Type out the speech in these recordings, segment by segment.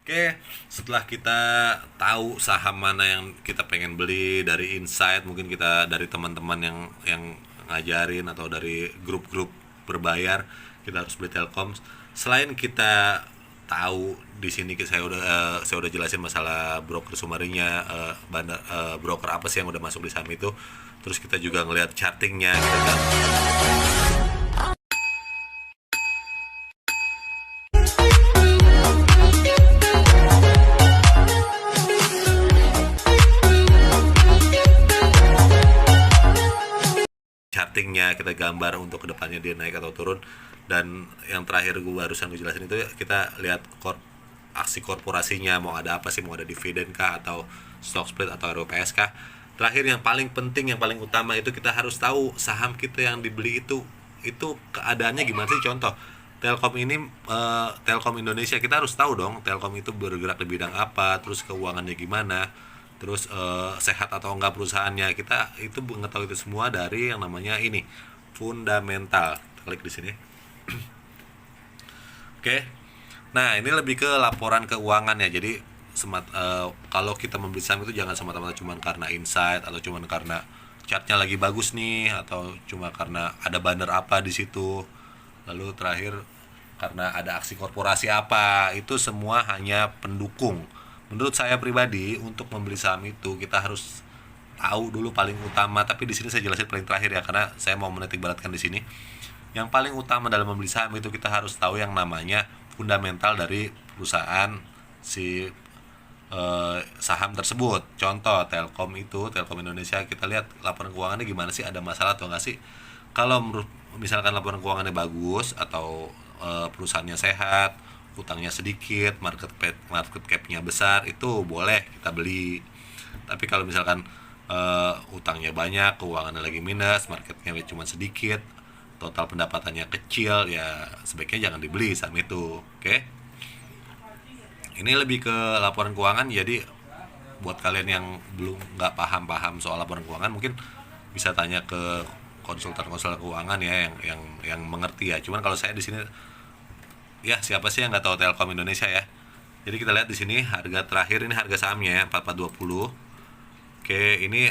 Oke, setelah kita tahu saham mana yang kita pengen beli dari insight, mungkin kita dari teman-teman yang ngajarin atau dari grup-grup berbayar, kita harus beli Telkom. Selain kita tahu di sini saya udah jelasin masalah broker sumarinya, broker apa sih yang udah masuk di saham itu. Terus kita juga ngelihat chartingnya, kita lihat chartingnya, kita gambar untuk kedepannya dia naik atau turun. Dan yang terakhir gue barusan gue jelasin itu, kita lihat aksi korporasinya, mau ada apa sih, mau ada dividen kah, atau stock split, atau RUPS kah. Terakhir yang paling penting, yang paling utama itu kita harus tahu saham kita yang dibeli itu keadaannya gimana sih. Contoh Telkom ini, Telkom Indonesia, kita harus tahu dong Telkom itu bergerak di bidang apa, terus keuangannya gimana, terus sehat atau enggak perusahaannya. Kita itu mengetahui itu semua dari yang namanya ini fundamental. Kita klik di sini. Oke. Nah, ini lebih ke laporan keuangan ya. Jadi kalau kita membeli saham itu jangan semata-mata cuma karena insight, atau cuma karena chartnya lagi bagus nih, atau cuma karena ada banner apa di situ. Lalu terakhir karena ada aksi korporasi apa. Itu semua hanya pendukung. Menurut saya pribadi, untuk membeli saham itu kita harus tahu dulu paling utama. Tapi di sini saya jelasin paling terakhir ya, karena saya mau menitik beratkan di sini. Yang paling utama dalam membeli saham itu kita harus tahu yang namanya fundamental dari perusahaan si saham tersebut. Contoh Telkom Indonesia, kita lihat laporan keuangannya gimana sih, ada masalah atau enggak sih. Kalau misalkan laporan keuangannya bagus, atau perusahaannya sehat, utangnya sedikit, market capnya besar, itu boleh kita beli. Tapi kalau misalkan utangnya banyak, keuangannya lagi minus, marketnya cuma sedikit, total pendapatannya kecil, ya sebaiknya jangan dibeli saham itu. Oke, ini lebih ke laporan keuangan. Jadi buat kalian yang belum nggak paham soal laporan keuangan, mungkin bisa tanya ke konsultan keuangan ya, yang mengerti ya. Cuman kalau saya di sini, ya siapa sih yang nggak tahu Telkom Indonesia ya. Jadi kita lihat di sini harga terakhir, ini harga sahamnya ya, 4420. Oke, ini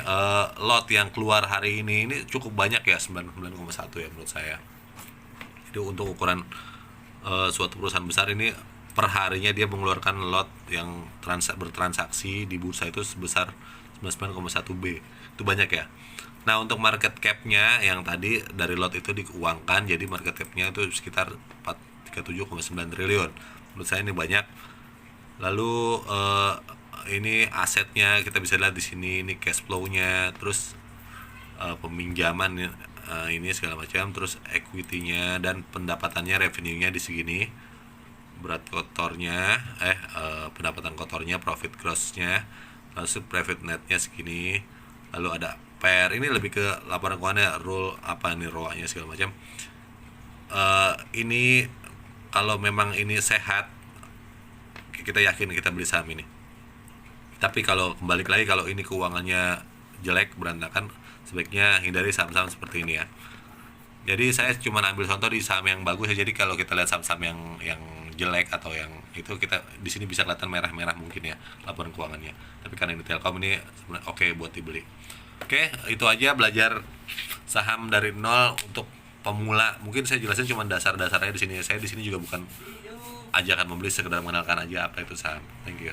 lot yang keluar hari ini cukup banyak ya, 99,1 ya menurut saya. Jadi untuk ukuran suatu perusahaan besar ini, per harinya dia mengeluarkan lot yang bertransaksi di bursa itu sebesar 99,1 B. Itu banyak ya. Nah, untuk market cap-nya yang tadi dari lot itu diuangkan, jadi market cap-nya itu sekitar 37,9 triliun. Menurut saya ini banyak. Lalu ini asetnya kita bisa lihat di sini, ini cash flow-nya, terus peminjaman ini segala macam, terus equity-nya dan pendapatannya, revenue-nya di segini, berat kotornya, pendapatan kotornya, profit gross-nya, lalu profit net-nya segini, lalu ada PER. Ini lebih ke laporan keuangannya, rule apa nih, ROA-nya segala macam. Ini kalau memang ini sehat, kita yakin kita beli saham ini. Tapi kalau kembali lagi, kalau ini keuangannya jelek, berantakan, sebaiknya hindari saham-saham seperti ini ya. Jadi saya cuma ambil contoh di saham yang bagus ya. Jadi kalau kita lihat saham-saham yang jelek atau yang itu, kita di sini bisa kelihatan merah-merah mungkin ya laporan keuangannya. Tapi karena ini Telkom, ini sebenarnya oke buat dibeli. Oke, itu aja belajar saham dari nol untuk pemula. Mungkin saya jelasin cuma dasar-dasarnya di sini. Saya di sini juga bukan ajakan membeli, sekedar mengenalkan aja apa itu saham. Thank you.